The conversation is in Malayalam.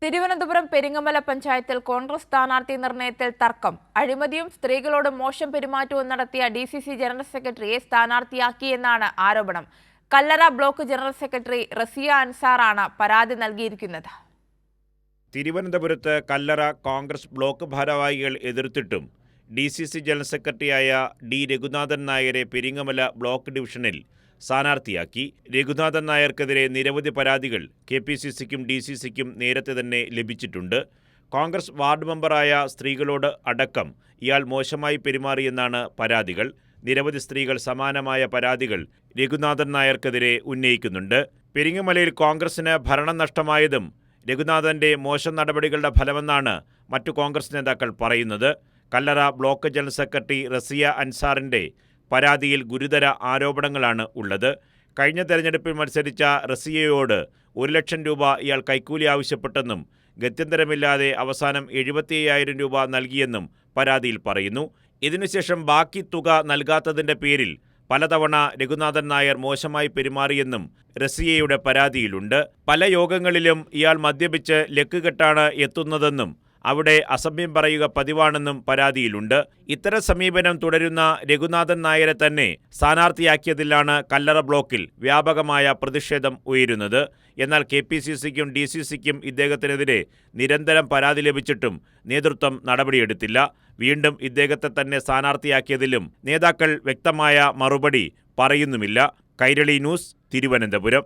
തിരുവനന്തപുരം പെരിങ്ങമല പഞ്ചായത്തിൽ കോൺഗ്രസ് സ്ഥാനാർത്ഥി നിർണയത്തിൽ തർക്കം. അഴിമതിയും സ്ത്രീകളോട് മോശം പെരുമാറ്റവും നടത്തിയ DCC ജനറൽ സെക്രട്ടറിയെ സ്ഥാനാർത്ഥിയാക്കിയെന്നാണ് ആരോപണം. കല്ലറ ബ്ലോക്ക് ജനറൽ സെക്രട്ടറി റസിയ അൻസാറാണ് പരാതി നൽകിയിരിക്കുന്നത്. തിരുവനന്തപുരത്ത് കല്ലറ കോൺഗ്രസ് ബ്ലോക്ക് ഭാരവാഹികൾ എതിർത്തിട്ടും DCC ജനറൽ സെക്രട്ടറിയായ D. രഘുനാഥൻ നായരെ പെരിങ്ങമല ബ്ലോക്ക് ഡിവിഷനിൽ സ്ഥാനാർത്ഥിയാക്കി. രഘുനാഥൻ നായർക്കെതിരെ നിരവധി പരാതികൾ KPCCക്കും DCCക്കും നേരത്തെ തന്നെ ലഭിച്ചിട്ടുണ്ട്. കോൺഗ്രസ് വാർഡ് മെമ്പറായ സ്ത്രീകളോട് അടക്കം ഇയാൾ മോശമായി പെരുമാറിയെന്നാണ് പരാതികൾ. നിരവധി സ്ത്രീകൾ സമാനമായ പരാതികൾ രഘുനാഥൻ നായർക്കെതിരെ ഉന്നയിക്കുന്നുണ്ട്. പെരിങ്ങമലയിൽ കോൺഗ്രസിന് ഭരണം നഷ്ടമായതും രഘുനാഥന്റെ മോശം നടപടികളുടെ ഫലമെന്നാണ് മറ്റു കോൺഗ്രസ് നേതാക്കൾ പറയുന്നത്. കല്ലറ ബ്ലോക്ക് ജനറൽ സെക്രട്ടറി റസിയ അൻസാറിന്റെ പരാതിയിൽ ഗുരുതര ആരോപണങ്ങളാണ് ഉള്ളത്. കഴിഞ്ഞ തെരഞ്ഞെടുപ്പിൽ മത്സരിച്ച റസിയയോട് 1 ലക്ഷം രൂപ ഇയാൾ കൈക്കൂലി ആവശ്യപ്പെട്ടെന്നും ഗത്യന്തരമില്ലാതെ അവസാനം 75,000 രൂപ നൽകിയെന്നും പരാതിയിൽ പറയുന്നു. ഇതിനുശേഷം ബാക്കി തുക നൽകാത്തതിന്റെ പേരിൽ പലതവണ രഘുനാഥൻ നായർ മോശമായി പെരുമാറിയെന്നും റസിയയുടെ പരാതിയിലുണ്ട്. പല യോഗങ്ങളിലും ഇയാൾ മദ്യപിച്ച് ലക്കുകെട്ടാണ് എത്തുന്നതെന്നും അവിടെ അസഭ്യം പറയുക പതിവാണെന്നും പരാതിയിലുണ്ട്. ഇത്തരം സമീപനം തുടരുന്ന രഘുനാഥൻ നായരെ തന്നെ സ്ഥാനാർത്ഥിയാക്കിയതിലാണ് കല്ലറ ബ്ലോക്കിൽ വ്യാപകമായ പ്രതിഷേധം ഉയരുന്നത്. എന്നാൽ KPCCക്കും DCCക്കും ഇദ്ദേഹത്തിനെതിരെ നിരന്തരം പരാതി ലഭിച്ചിട്ടും നേതൃത്വം നടപടിയെടുത്തില്ല. വീണ്ടും ഇദ്ദേഹത്തെ തന്നെ സ്ഥാനാർത്ഥിയാക്കിയതിലും നേതാക്കൾ വ്യക്തമായ മറുപടി പറയുന്നുമില്ല. കൈരളി ന്യൂസ്, തിരുവനന്തപുരം.